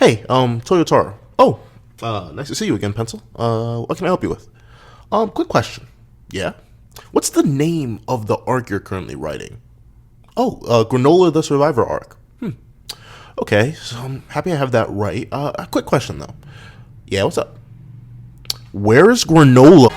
Hey, Toyotaro. Oh, nice to see you again, Pencil. What can I help you with? Quick question. Yeah? What's the name of the arc you're currently writing? Oh, Granola the Survivor arc. Okay, so I'm happy I have that right. A quick question, though. Yeah, what's up? Where is Granola?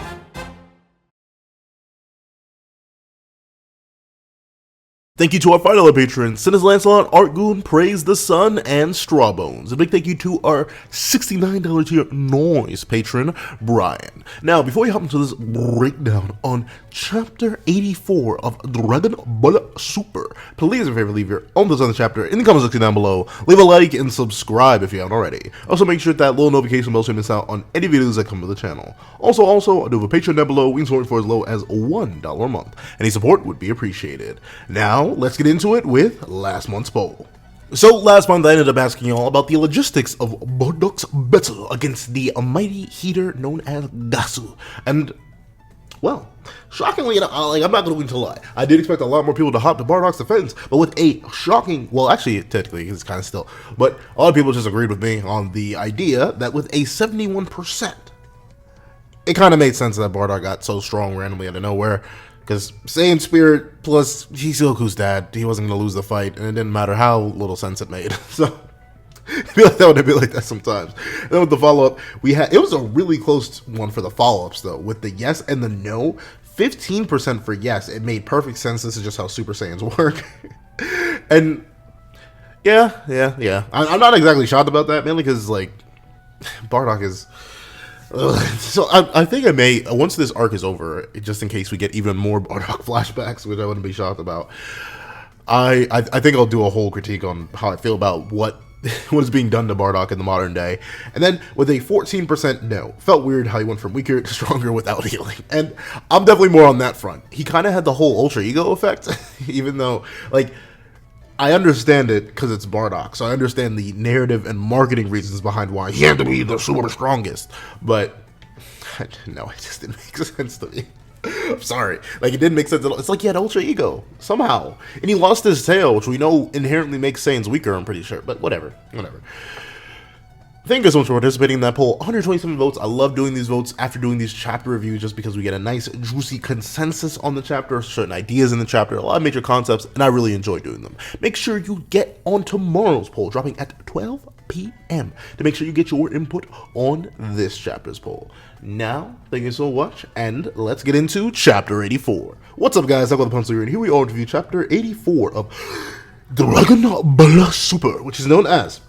Thank you to our final patrons, Sinners Lancelot, Art Goon, Praise the Sun, and Strawbones. A big thank you to our $69 tier noise patron, Brian. Now, before we hop into this breakdown on Chapter 84 of DragonBallZ, please, if you ever leave your own thoughts on the chapter in the comment section down below. Leave a like and subscribe if you haven't already. Also, make sure that little notification bell so you miss out on any videos that come to the channel. Also, I do have a Patreon down below. We can support for as low as $1 a month. Any support would be appreciated. Now, let's get into it with last month's poll. So last month I ended up asking y'all about the logistics of Bardock's battle against the mighty heater known as Gasu. And, well, shockingly, I'm not going to lie, I did expect a lot more people to hop to Bardock's defense, but with a shocking, well actually technically it's kind of still, but a lot of people just agreed with me on the idea that with a 71%, it kind of made sense that Bardock got so strong randomly out of nowhere. Because Saiyan Spirit plus he's Goku's dad, he wasn't going to lose the fight, and it didn't matter how little sense it made. So, I feel like that would be like that sometimes. And then with the follow-up, it was a really close one for the follow-ups, though. With the yes and the no, 15% for yes. It made perfect sense. This is just how Super Saiyans work. And, yeah. I'm not exactly shocked about that, mainly because, like, Bardock is... So I think I may, once this arc is over, just in case we get even more Bardock flashbacks, which I wouldn't be shocked about, I think I'll do a whole critique on how I feel about what is being done to Bardock in the modern day. And then with a 14% no, felt weird how he went from weaker to stronger without healing. And I'm definitely more on that front. He kind of had the whole Ultra Ego effect, even though, like, I understand it because it's Bardock, so I understand the narrative and marketing reasons behind why he had to be the super strongest, but no, it just didn't make sense to me. I'm sorry. Like, it didn't make sense at all. It's like he had Ultra Ego, somehow. And he lost his tail, which we know inherently makes Saiyans weaker, I'm pretty sure, but whatever. Thank you so much for participating in that poll. 127 votes. I love doing these votes after doing these chapter reviews just because we get a nice, juicy consensus on the chapter, certain ideas in the chapter, a lot of major concepts, and I really enjoy doing them. Make sure you get on tomorrow's poll, dropping at 12 p.m. to make sure you get your input on this chapter's poll. Now, thank you so much, and let's get into Chapter 84. What's up, guys? I'm the Pencil here, and here we are to review Chapter 84 of DragonBallZ, which is known as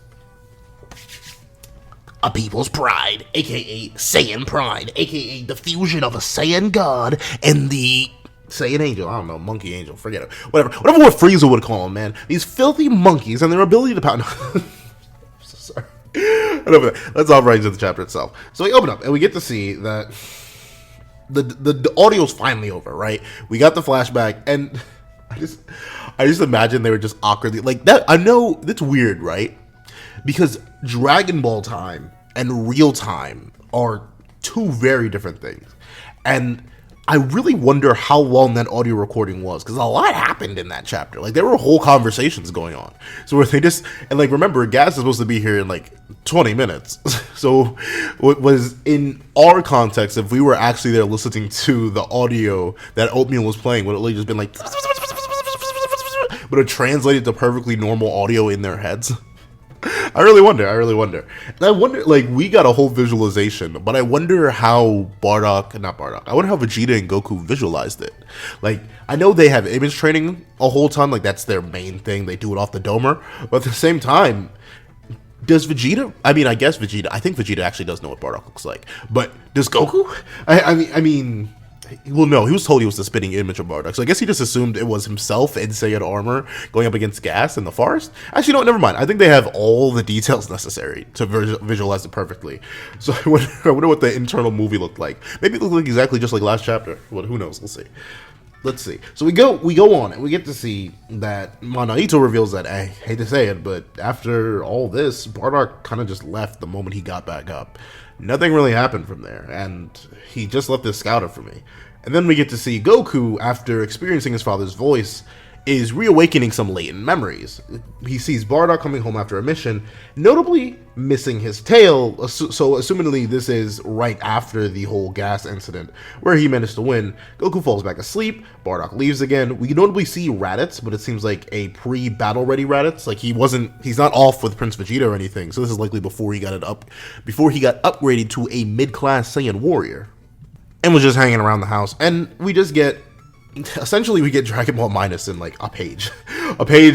A People's Pride, aka Saiyan Pride, aka the fusion of a Saiyan God and the Saiyan Angel. I don't know, Monkey Angel, forget it. Whatever what Frieza would call them, man. These filthy monkeys and their ability to pound. So sorry. Let's hop right into the chapter itself. So we open up and we get to see that the audio's finally over, right? We got the flashback, and I just imagine they were just awkwardly like that. I know that's weird, right? Because Dragon Ball time and real time are two very different things. And I really wonder how long that audio recording was, because a lot happened in that chapter. Like, there were whole conversations going on. So where they just, and like, remember, Gas is supposed to be here in like 20 minutes. So what was in our context, if we were actually there listening to the audio that Oatmeal was playing, would it just been like, but it translated to perfectly normal audio in their heads? I really wonder. And I wonder, like, we got a whole visualization, but I wonder how I wonder how Vegeta and Goku visualized it. Like, I know they have image training a whole ton, like, that's their main thing, they do it off the domer, but at the same time, does Vegeta, I think Vegeta actually does know what Bardock looks like, but does Goku? I mean, well, no, he was told he was the spitting image of Bardock, so I guess he just assumed it was himself in Saiyan armor going up against Gas in the forest. Actually, no, never mind. I think they have all the details necessary to visualize it perfectly. So I wonder what the internal movie looked like. Maybe it looked like exactly just like last chapter. Well, who knows? We'll see. Let's see. So we go on, and we get to see that Manaito reveals that, I hate to say it, but after all this, Bardock kind of just left the moment he got back up. Nothing really happened from there, and he just left this scouter for me. And then we get to see Goku, after experiencing his father's voice, is reawakening some latent memories. He sees Bardock coming home after a mission, notably missing his tail, so assumingly this is right after the whole gas incident, where he managed to win. Goku falls back asleep, Bardock leaves again. We notably see Raditz, but it seems like a pre-battle ready Raditz. Like he's not off with Prince Vegeta or anything, so this is likely before he got upgraded to a mid-class Saiyan warrior. And was just hanging around the house, and we just get essentially we get Dragon Ball Minus in like a page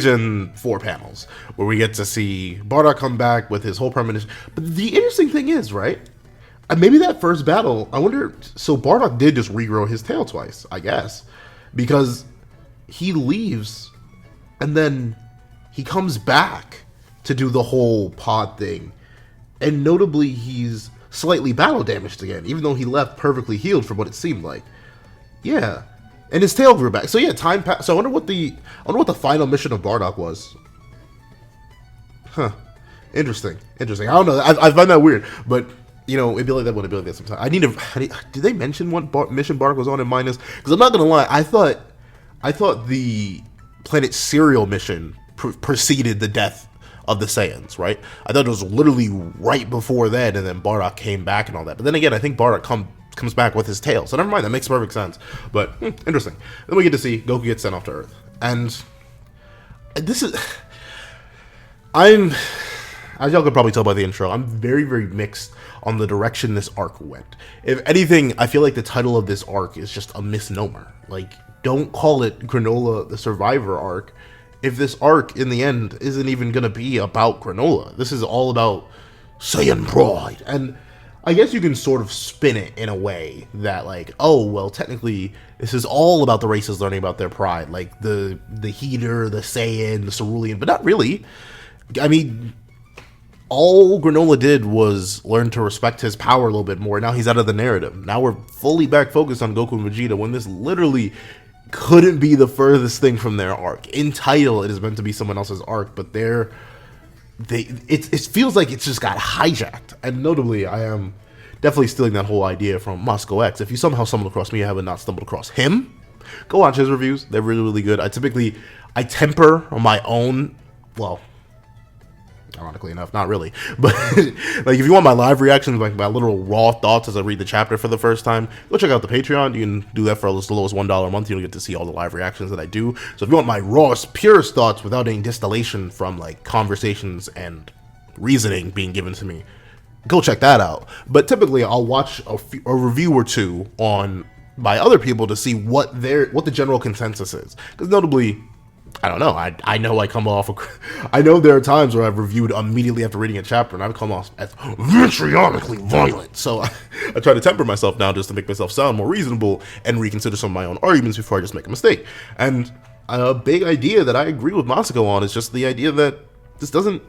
and 4 panels, where we get to see Bardock come back with his whole premonition. But the interesting thing is, right, maybe that first battle, I wonder, so Bardock did just regrow his tail twice, I guess, because he leaves and then he comes back to do the whole pod thing, and notably he's slightly battle damaged again, even though he left perfectly healed from what it seemed like. Yeah. And his tail grew back. So yeah, time passed. So I wonder what the final mission of Bardock was. Huh. Interesting. I don't know. I find that weird. But, you know, it'd be like that when it'd be like that sometimes. Did they mention what mission Bardock was on in Minus? Because I'm not going to lie, I thought the Planet Cereal mission preceded the death of the Saiyans, right? I thought it was literally right before that, and then Bardock came back and all that. But then again, I think Bardock comes back with his tail. So never mind, that makes perfect sense. But interesting. Then we get to see Goku get sent off to Earth. And this is... as y'all could probably tell by the intro, I'm very, very mixed on the direction this arc went. If anything, I feel like the title of this arc is just a misnomer. Like, don't call it Granola the Survivor arc if this arc, in the end, isn't even going to be about Granola. This is all about Saiyan pride. And I guess you can sort of spin it in a way that, like, oh, well, technically, this is all about the races learning about their pride. Like, the Heater, the Saiyan, the Cerulean, but not really. I mean, all Granola did was learn to respect his power a little bit more. Now he's out of the narrative. Now we're fully back focused on Goku and Vegeta, when this literally couldn't be the furthest thing from their arc. In title, it is meant to be someone else's arc, but it feels like it's just got hijacked. And notably, I am definitely stealing that whole idea from Moscow X. If you somehow stumbled across me, I have not stumbled across him, go watch his reviews. They're really, really good. I temper on my own, well, ironically enough, not really, but like, if you want my live reactions, like my literal raw thoughts as I read the chapter for the first time, go check out the Patreon. You can do that for as low as $1 a month. You'll get to see all the live reactions that I do. So if you want my rawest, purest thoughts without any distillation from like conversations and reasoning being given to me, go check that out. But typically I'll watch a review or two by other people to see what the general consensus is, because notably, I don't know. I know I know there are times where I've reviewed immediately after reading a chapter, and I've come off as vitriolically violent. So I try to temper myself now, just to make myself sound more reasonable and reconsider some of my own arguments before I just make a mistake. And a big idea that I agree with Masako on is just the idea that this doesn't...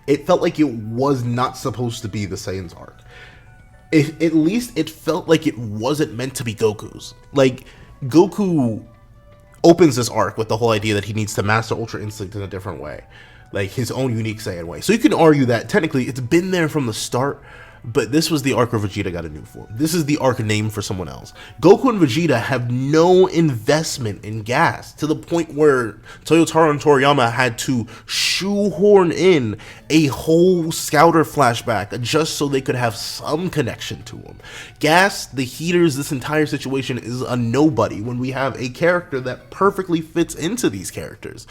It felt like it was not supposed to be the Saiyan's arc. At least it felt like it wasn't meant to be Goku's. Like, Goku opens this arc with the whole idea that he needs to master Ultra Instinct in a different way, like his own unique Saiyan way. So you can argue that technically it's been there from the start, but this was the arc where Vegeta got a new form. This is the arc named for someone else. Goku and Vegeta have no investment in gas, to the point where Toyotaro and Toriyama had to shoehorn in a whole Scouter flashback just so they could have some connection to him. Gas, the Heaters, this entire situation is a nobody when we have a character that perfectly fits into these characters.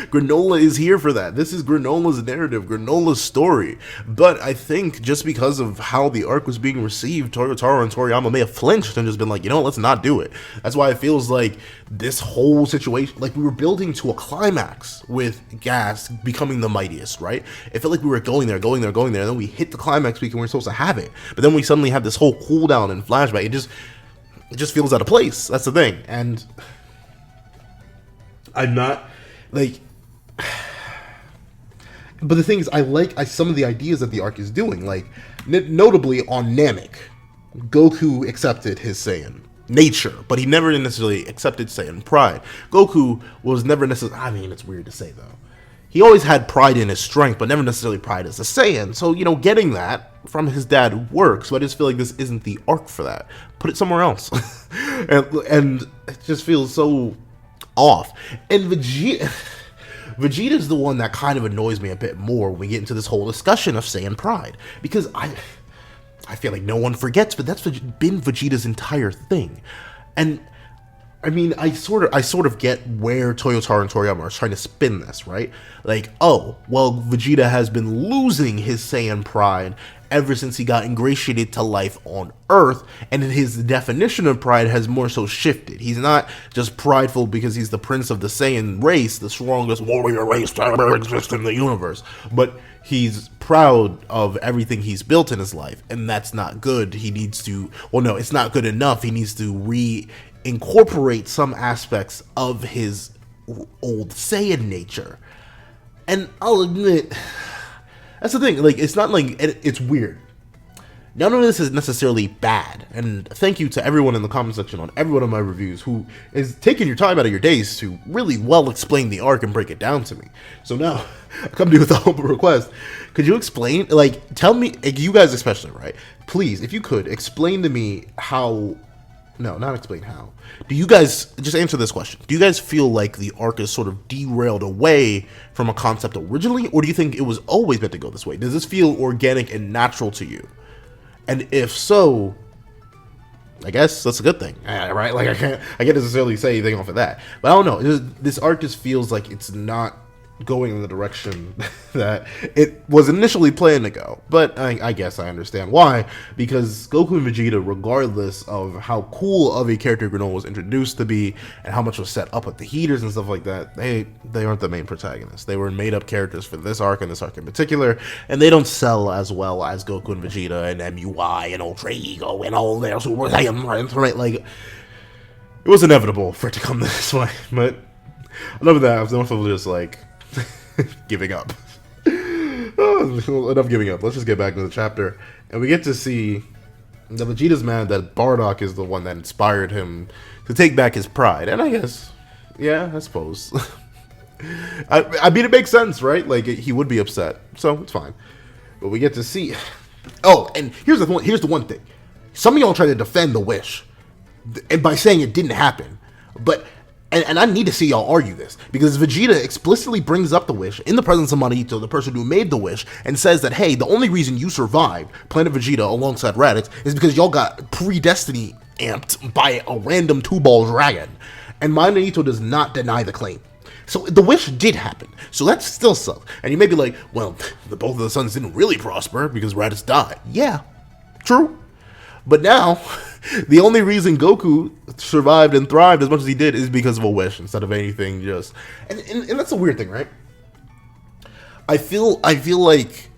Granola is here for that. This is Granola's narrative, Granola's story. But I think just because of how the arc was being received, Toyotaro and Toriyama may have flinched and just been like, you know, let's not do it. That's why it feels like this whole situation, like we were building to a climax with Gas becoming the mightiest, right? It felt like we were going there, and then we hit the climax week and we were supposed to have it. But then we suddenly have this whole cooldown and flashback. It just feels out of place. That's the thing. And I'm not, like, but the thing is, I like some of the ideas that the arc is doing, like, notably on Namek, Goku accepted his Saiyan nature, but he never necessarily accepted Saiyan pride. Goku was never necessarily, I mean, it's weird to say, though, he always had pride in his strength, but never necessarily pride as a Saiyan. So, you know, getting that from his dad works, but I just feel like this isn't the arc for that. Put it somewhere else. and it just feels so off. And Vegeta's the one that kind of annoys me a bit more when we get into this whole discussion of Saiyan pride. Because I feel like no one forgets, but that's been Vegeta's entire thing. And I mean, I sort of get where Toyotaro and Toriyama are trying to spin this, right? Like, oh, well, Vegeta has been losing his Saiyan pride ever since he got ingratiated to life on Earth, and his definition of pride has more so shifted. He's not just prideful because he's the prince of the Saiyan race, the strongest warrior race to ever exist in the universe, but he's proud of everything he's built in his life, and that's not good. He needs to, well, no, it's not good enough. He needs to incorporate some aspects of his old Saiyan nature. And I'll admit, that's the thing, like, it's not like, it's weird. None of this is necessarily bad, and thank you to everyone in the comment section on every one of my reviews who is taking your time out of your days to really well explain the arc and break it down to me. So now, I come to you with a humble request. Could you explain, like, tell me, you guys especially, right? Please, if you could, explain to me how, no, not explain how. Do you guys, just answer this question. Do you guys feel like the arc is sort of derailed away from a concept originally, or do you think it was always meant to go this way? Does this feel organic and natural to you? And if so, I guess that's a good thing, right? Like, I can't necessarily say anything off of that. But I don't know. This arc just feels like it's not going in the direction that it was initially planned to go. But I guess I understand why, because Goku and Vegeta, regardless of how cool of a character Granola was introduced to be and how much was set up with the heaters and stuff like that, they aren't the main protagonists. They were made up characters for this arc and this arc in particular, and they don't sell as well as Goku and Vegeta and MUI and Ultra Ego and all their Super Saiyan, right? Like, it was inevitable for it to come this way. But enough of that. I was also just like giving up. Enough giving up. Let's just get back to the chapter, and we get to see that Vegeta's mad that Bardock is the one that inspired him to take back his pride. And I guess, yeah, I suppose. I mean, it makes sense, right? Like, he would be upset, so it's fine. But we get to see. Oh, and here's the one thing. Some of y'all try to defend the wish, and by saying it didn't happen, but. And I need to see y'all argue this, because Vegeta explicitly brings up the wish in the presence of Manito, the person who made the wish, and says that, hey, the only reason you survived Planet Vegeta alongside Raditz is because y'all got pre-destiny amped by a random two-ball dragon. And Manito does not deny the claim. So the wish did happen. So that's still sucks. And you may be like, well, both of the sons didn't really prosper because Raditz died. Yeah, true. But now, the only reason Goku survived and thrived as much as he did is because of a wish instead of anything just... And that's a weird thing, right? I feel like...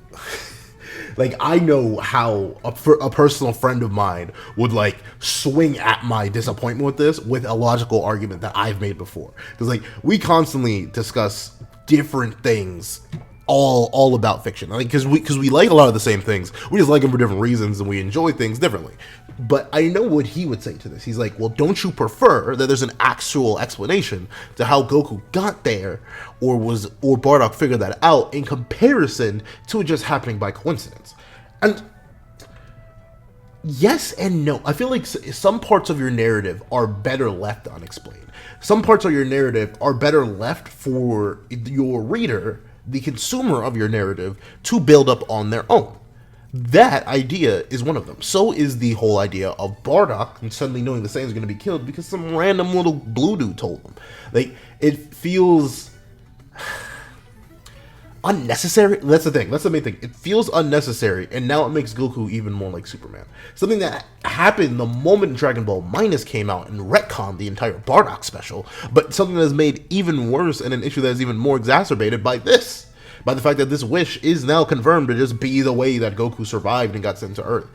Like, I know how a personal friend of mine would, like, swing at my disappointment with this with a logical argument that I've made before. Because, like, we constantly discuss different things all about fiction. I mean, because we like a lot of the same things. We just like them for different reasons, and we enjoy things differently. But I know what he would say to this. He's like, well, don't you prefer that there's an actual explanation to how Goku got there, or Bardock figured that out, in comparison to it just happening by coincidence? And yes and no. I feel like some parts of your narrative are better left unexplained. Some parts of your narrative are better left for your reader, the consumer of your narrative, to build up on their own. That idea is one of them. So is the whole idea of Bardock and suddenly knowing the Saiyans are going to be killed because some random little blue dude told them. Like, it feels unnecessary. That's the thing. That's the main thing. It feels unnecessary, and now it makes Goku even more like Superman. Something that happened the moment Dragon Ball Minus came out and retconned the entire Bardock special, but something that is made even worse, and an issue that is even more exacerbated by this. By the fact that this wish is now confirmed to just be the way that Goku survived and got sent to Earth.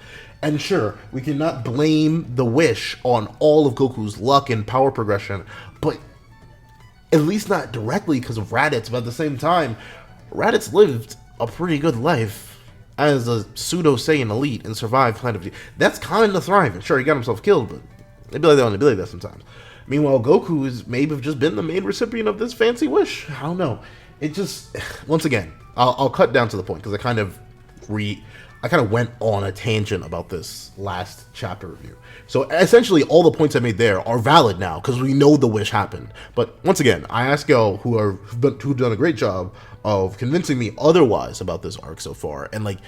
And sure, we cannot blame the wish on all of Goku's luck and power progression, but at least not directly because of Raditz. But at the same time, Raditz lived a pretty good life as a pseudo Saiyan elite and survived Planet Vegeta. That's kind of thriving. Sure, he got himself killed, but it'd be like that sometimes. Meanwhile, Goku is maybe have just been the main recipient of this fancy wish. I don't know. it just, once again, I'll cut down to the point because I kind of went on a tangent about this last chapter review. So essentially, all the points I made there are valid now because we know the wish happened. But once again, I ask y'all who've done a great job of convincing me otherwise about this arc so far, and like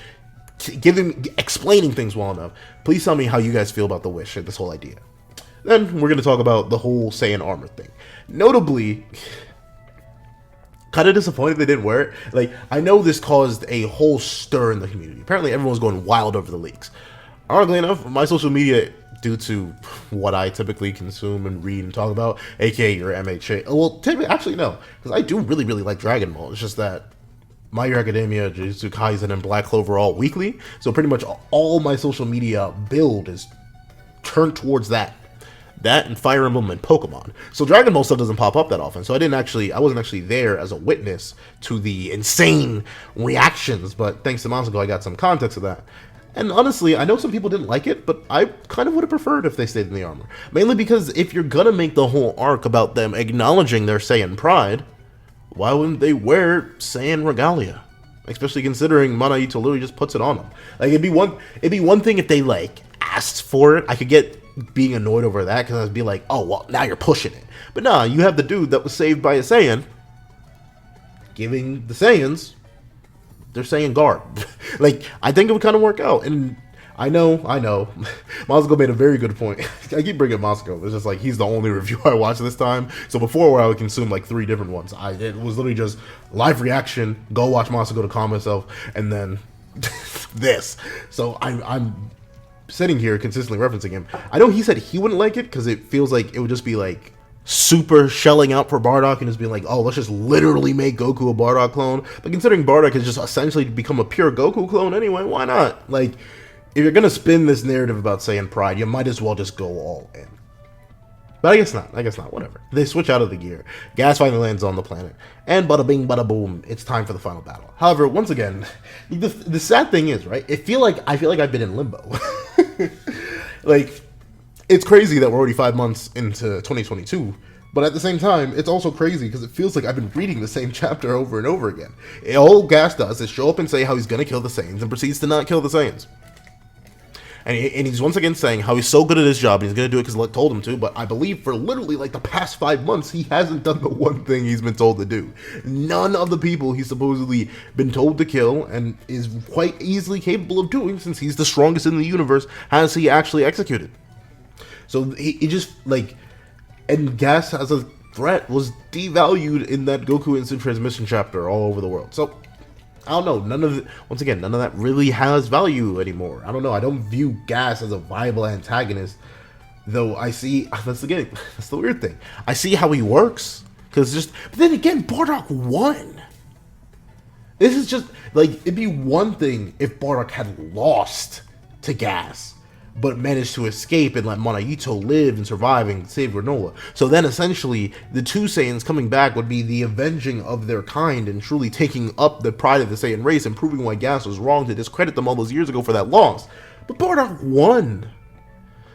explaining things well enough. Please tell me how you guys feel about the wish and this whole idea. Then we're going to talk about the whole Saiyan armor thing. Notably, kind of disappointed they didn't wear it. Like, I know this caused a whole stir in the community. Apparently, everyone's going wild over the leaks. Ironically enough, my social media, due to what I typically consume and read and talk about, aka your MHA. Well, actually no, because I do really like Dragon Ball. It's just that My Hero Academia, Jujutsu Kaisen, and Black Clover are all weekly, so pretty much all my social media build is turned towards that. That and Fire Emblem and Pokemon. So Dragon Ball stuff doesn't pop up that often. So I wasn't actually there as a witness to the insane reactions. But thanks to Monster, I got some context of that. And honestly, I know some people didn't like it, but I kind of would have preferred if they stayed in the armor. Mainly because if you're gonna make the whole arc about them acknowledging their Saiyan pride, why wouldn't they wear Saiyan regalia? Especially considering Mana Ito literally just puts it on them. Like, it'd be one thing if they like asked for it. I could get being annoyed over that because I'd be like, oh well, now you're pushing it. But nah, you have the dude that was saved by a Saiyan giving the Saiyans their Saiyan garb. Like, I think it would kind of work out. And I know Moscow made a very good point. I keep bringing Moscow. It's just like he's the only review I watched this time. So before, where I would consume like 3 different ones, it was literally just live reaction, go watch Moscow to calm myself, and then this. So I'm sitting here consistently referencing him. I know he said he wouldn't like it because it feels like it would just be like super shelling out for Bardock and just being like, oh, let's just literally make Goku a Bardock clone. But considering Bardock has just essentially become a pure Goku clone anyway, why not? Like, if you're gonna spin this narrative about Saiyan pride, you might as well just go all in. But I guess not, whatever. They switch out of the gear. Gas finally lands on the planet. And bada bing, bada boom, it's time for the final battle. However, once again, the sad thing is, right, I feel like I've been in limbo. Like, it's crazy that we're already 5 months into 2022, but at the same time, it's also crazy because it feels like I've been reading the same chapter over and over again. All Gas does is show up and say how he's gonna kill the Saiyans and proceeds to not kill the Saiyans. And he's once again saying how he's so good at his job and he's going to do it because Luck told him to, but I believe for literally like the past 5 months, he hasn't done the one thing he's been told to do. None of the people he's supposedly been told to kill and is quite easily capable of doing, since he's the strongest in the universe, has he actually executed. So he just, like, and Gas as a threat was devalued in that Goku Instant Transmission chapter all over the world. So I don't know, none of that really has value anymore. I don't know, I don't view Gas as a viable antagonist, though I see, that's the weird thing. I see how he works, but then again, Bardock won. This is just, like, it'd be one thing if Bardock had lost to Gas, but managed to escape and let Monaito live and survive and save Granola. So then essentially, the two Saiyans coming back would be the avenging of their kind and truly taking up the pride of the Saiyan race and proving why Gas was wrong to discredit them all those years ago for that loss. But Bardock won.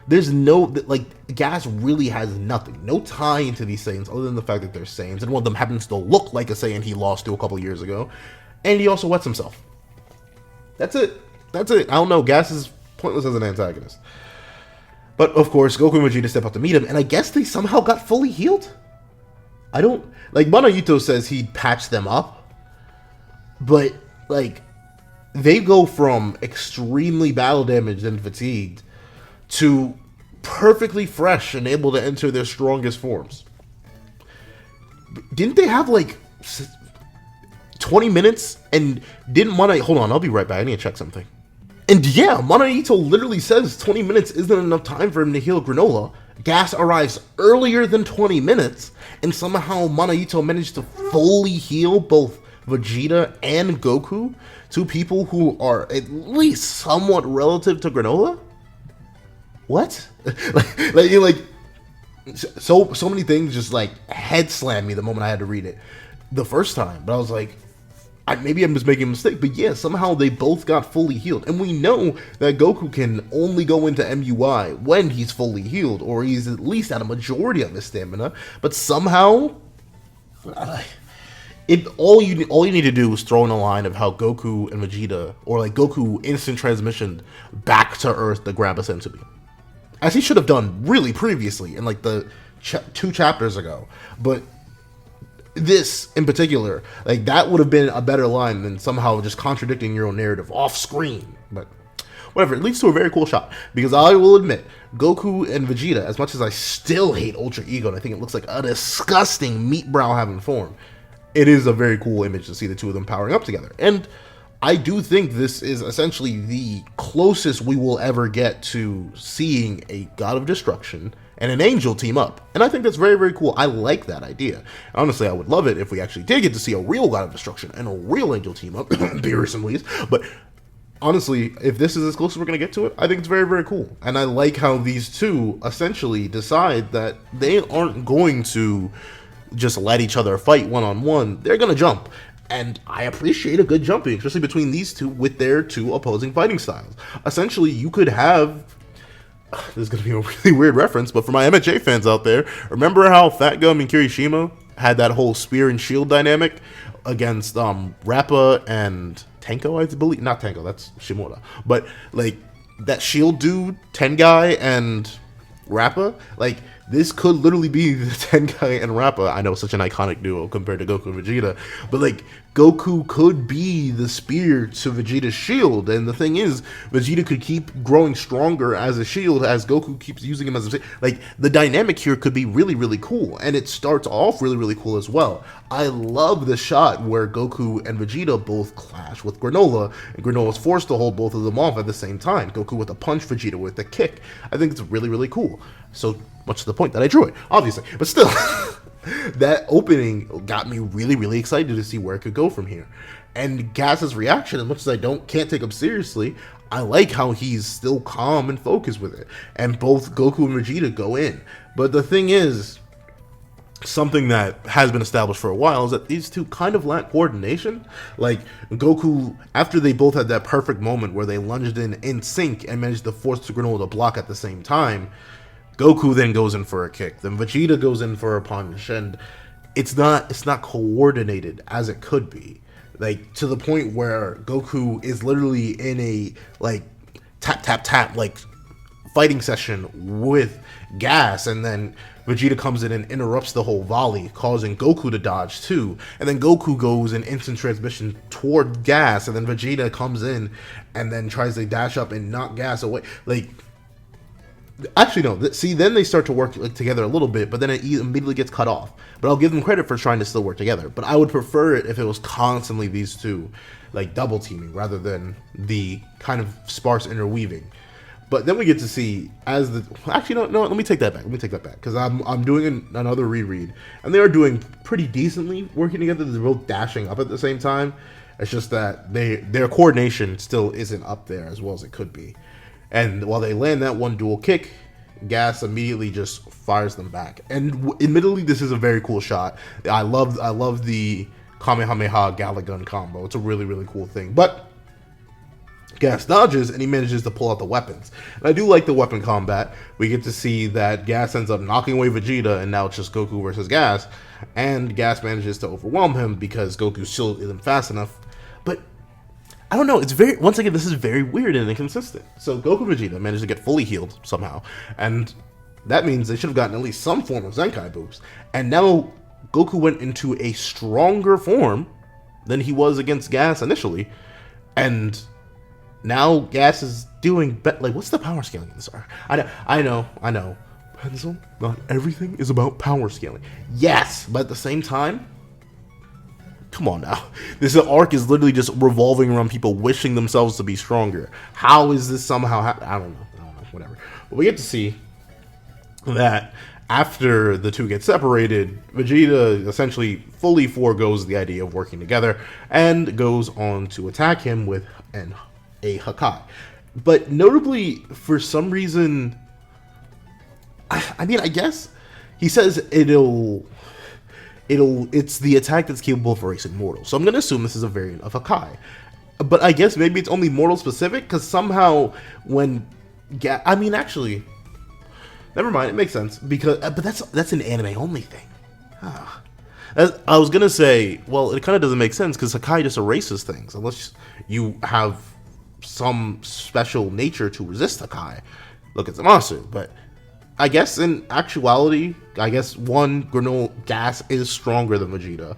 There's no, like, Gas really has nothing. No tie into these Saiyans other than the fact that they're Saiyans, and one of them happens to look like a Saiyan he lost to a couple years ago. And he also wets himself. That's it. I don't know, Gas is pointless as an antagonist. But of course, Goku and Vegeta step out to meet him, and I guess they somehow got fully healed? I don't, like, Monaito says he patched them up, but, like, they go from extremely battle damaged and fatigued to perfectly fresh and able to enter their strongest forms. Didn't they have, like, 20 minutes? And didn't hold on, I'll be right back, I need to check something. And yeah, Monaito literally says 20 minutes isn't enough time for him to heal Granola. Gas arrives earlier than 20 minutes, and somehow Monaito managed to fully heal both Vegeta and Goku, two people who are at least somewhat relative to Granola? What? So many things just, like, head slammed me the moment I had to read it the first time, but I was like, maybe I'm just making a mistake, but yeah, somehow they both got fully healed. And we know that Goku can only go into MUI when he's fully healed, or he's at least at a majority of his stamina, but somehow, all you need to do is throw in a line of how Goku and Vegeta, or like Goku instant transmission back to Earth to grab a Senzu Bean, as he should have done really previously in like the 2 chapters ago. But this in particular, like that would have been a better line than somehow just contradicting your own narrative off screen. But whatever, it leads to a very cool shot, because I will admit, Goku and Vegeta, as much as I still hate Ultra Ego and I think it looks like a disgusting meat brow having form, it is a very cool image to see the two of them powering up together. And I do think this is essentially the closest we will ever get to seeing a God of Destruction and an Angel team up. And I think that's very, very cool. I like that idea. Honestly, I would love it if we actually did get to see a real God of Destruction and a real Angel team up, Beerus and Whis. But honestly, if this is as close as we're going to get to it, I think it's very, very cool. And I like how these two essentially decide that they aren't going to just let each other fight one-on-one. They're going to jump. And I appreciate a good jumping, especially between these two with their 2 opposing fighting styles. Essentially, you could have... This is going to be a really weird reference, but for my MHA fans out there, remember how Fat Gum and Kirishima had that whole spear and shield dynamic against Rappa and Tenko, I believe? Not Tenko, that's Shimura. But, like, that shield dude, Tengai and Rappa, like... This could literally be the Tenkai and Rappa. I know, such an iconic duo compared to Goku and Vegeta. But, like, Goku could be the spear to Vegeta's shield. And the thing is, Vegeta could keep growing stronger as a shield as Goku keeps using him as a... Like, the dynamic here could be really, really cool. And it starts off really, really cool as well. I love the shot where Goku and Vegeta both clash with Granola. And Granola's forced to hold both of them off at the same time. Goku with a punch, Vegeta with a kick. I think it's really, really cool. So... much to the point that I drew it, obviously. But still, that opening got me really, really excited to see where it could go from here. And Gas's reaction, as much as I can't take him seriously, I like how he's still calm and focused with it. And both Goku and Vegeta go in. But the thing is, something that has been established for a while is that these two kind of lack coordination. Like, Goku, after they both had that perfect moment where they lunged in sync and managed to force Granola to block at the same time, Goku then goes in for a kick, then Vegeta goes in for a punch, and it's not coordinated as it could be. Like, to the point where Goku is literally in a, like, tap, like, fighting session with Gas, and then Vegeta comes in and interrupts the whole volley, causing Goku to dodge too. And then Goku goes in instant transmission toward Gas, and then Vegeta comes in and then tries to dash up and knock Gas away. Like, actually, no. See, then they start to work together a little bit, but then it immediately gets cut off. But I'll give them credit for trying to still work together. But I would prefer it if it was constantly these two, like, double teaming rather than the kind of sparse interweaving. But then we get to see as the... Actually, no, let me take that back. Because I'm doing another reread. And they are doing pretty decently working together. They're both dashing up at the same time. It's just that their coordination still isn't up there as well as it could be. And while they land that one dual kick, Gas immediately just fires them back. And admittedly, this is a very cool shot. I love the Kamehameha Galagun combo. It's a really, really cool thing. But Gas dodges, and he manages to pull out the weapons. And I do like the weapon combat. We get to see that Gas ends up knocking away Vegeta, and now it's just Goku versus Gas. And Gas manages to overwhelm him because Goku still isn't fast enough. But I don't know, it's very, once again, this is very weird and inconsistent. So Goku and Vegeta managed to get fully healed somehow, and that means they should have gotten at least some form of Zenkai boost. And now Goku went into a stronger form than he was against Gas initially, and now Gas is doing like, what's the power scaling in this arc? I know. Pencil, not everything is about power scaling. Yes, but at the same time, come on now. This arc is literally just revolving around people wishing themselves to be stronger. How is this somehow I don't know, whatever. But we get to see that after the two get separated, Vegeta essentially fully forgoes the idea of working together and goes on to attack him with a Hakai. But notably, for some reason, I mean, I guess he says it's the attack that's capable of erasing mortals. So I'm going to assume this is a variant of Hakai. But I guess maybe it's only mortal specific, because somehow when... I mean, actually... Never mind, it makes sense. Because, but that's an anime only thing. As I was gonna say, well, it kind of doesn't make sense because Hakai just erases things unless you have some special nature to resist Hakai. Look at Zamasu, but I guess in actuality, I guess one, Granola Gas is stronger than Vegeta,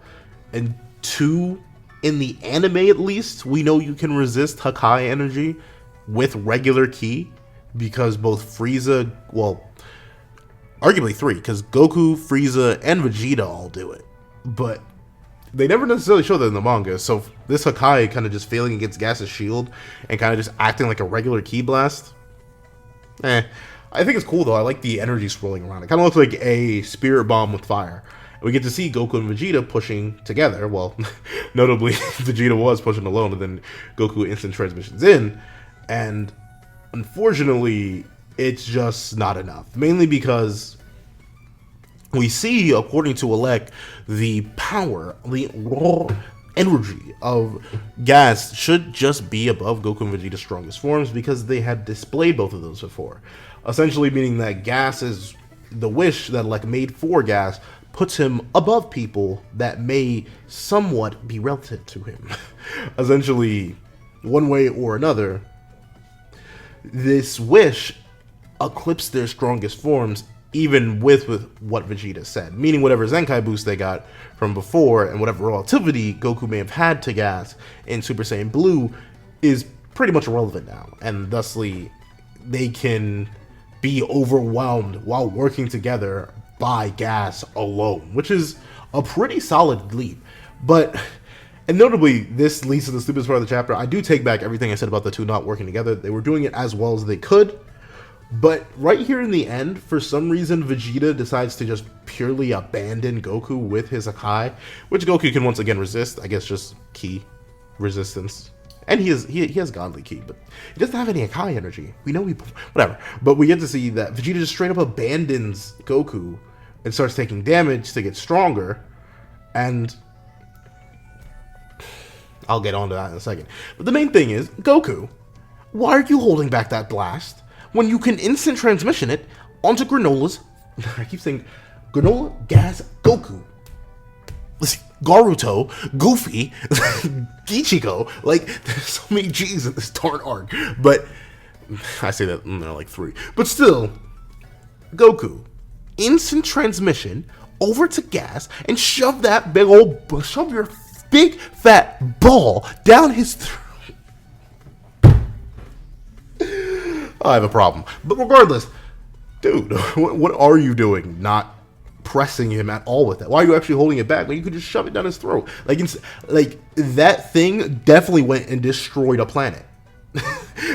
and two, in the anime at least, we know you can resist Hakai energy with regular ki because both Frieza, well, arguably three, because Goku, Frieza, and Vegeta all do it, but they never necessarily show that in the manga. So this Hakai kind of just failing against Gas's shield and kind of just acting like a regular ki blast. I think it's cool though. I like the energy swirling around. It kind of looks like a spirit bomb with fire. And we get to see Goku and Vegeta pushing together. Well, notably, Vegeta was pushing alone, and then Goku instant transmissions in. And unfortunately, it's just not enough. Mainly because we see, according to Alec, the power, the raw energy of Gas should just be above Goku and Vegeta's strongest forms because they had displayed both of those before. Essentially meaning that Gas is the wish that like made for Gas puts him above people that may somewhat be relative to him. Essentially, one way or another, this wish eclipsed their strongest forms even with what Vegeta said. Meaning whatever Zenkai boost they got from before and whatever relativity Goku may have had to Gas in Super Saiyan Blue is pretty much irrelevant now. And thusly, they can be overwhelmed while working together by Gas alone, which is a pretty solid leap. But, and notably, this leads to the stupidest part of the chapter. I do take back everything I said about the two not working together. They were doing it as well as they could. But right here in the end, for some reason, Vegeta decides to just purely abandon Goku with his Hakai, which Goku can once again resist. I guess just ki resistance. And he has godly ki, but he doesn't have any Hakai energy. We know whatever. But we get to see that Vegeta just straight up abandons Goku and starts taking damage to get stronger. And I'll get onto that in a second. But the main thing is, Goku, why are you holding back that blast when you can instant transmission it onto Granola's, I keep saying Granola, Gas, Goku, Garuto, Goofy, Gichigo, like, there's so many G's in this darn arc, but, I say that, there are like 3, but still, Goku, instant transmission over to Gas, and shove your big fat ball down his throat. I have a problem. But regardless, dude, what are you doing? Not pressing him at all with that. Why are you actually holding it back when you could just shove it down his throat? Like that thing definitely went and destroyed a planet.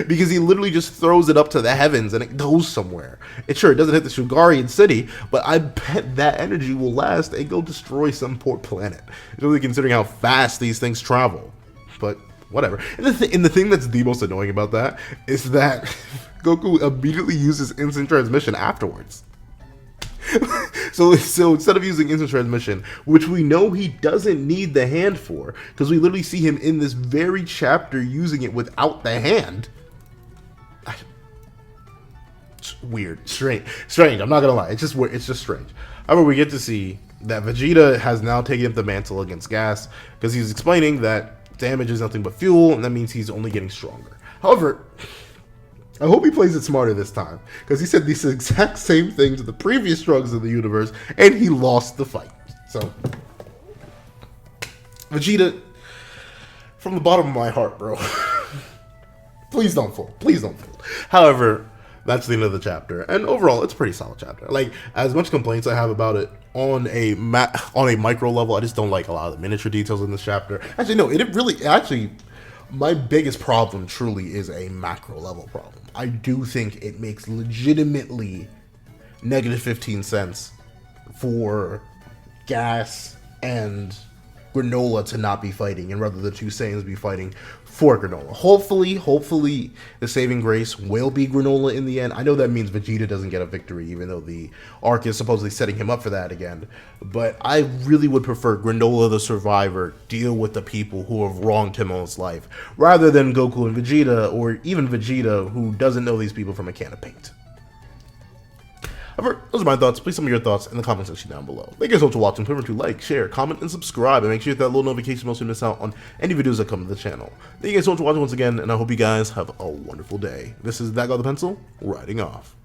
Because he literally just throws it up to the heavens and it goes somewhere. It doesn't hit the Shugarian city, but I bet that energy will last and go destroy some poor planet. Really considering how fast these things travel. But whatever. And the thing that's the most annoying about that is that Goku immediately uses instant transmission afterwards. So instead of using instant transmission, which we know he doesn't need the hand for, because we literally see him in this very chapter using it without the hand. It's weird, strange. I'm not gonna lie. It's just weird. It's just strange. However, we get to see that Vegeta has now taken up the mantle against Gas because he's explaining that damage is nothing but fuel, and that means he's only getting stronger. However, I hope he plays it smarter this time, because he said these exact same things to the previous struggles of the universe, and he lost the fight. So, Vegeta, from the bottom of my heart, bro, please don't fold. Please don't fold. However, that's the end of the chapter, and overall, it's a pretty solid chapter. Like, as much complaints I have about it on a micro level, I just don't like a lot of the miniature details in this chapter. Actually, no, my biggest problem truly is a macro level problem. I do think it makes legitimately negative 15 cents for Gas and Granola to not be fighting, and rather the two Saiyans be fighting for Granola. Hopefully the saving grace will be Granola in the end. I know that means Vegeta doesn't get a victory, even though the arc is supposedly setting him up for that again. But I really would prefer Granola the survivor deal with the people who have wronged him all his life, rather than Goku and Vegeta, or even Vegeta, who doesn't know these people from a can of paint. However, those are my thoughts. Please tell me your thoughts in the comment section down below. Thank you guys so much for watching. Remember to like, share, comment, and subscribe, and make sure you hit that little notification bell so you miss out on any videos that come to the channel. Thank you guys so much for watching once again, and I hope you guys have a wonderful day. This is That Guy with the Pencil, writing off.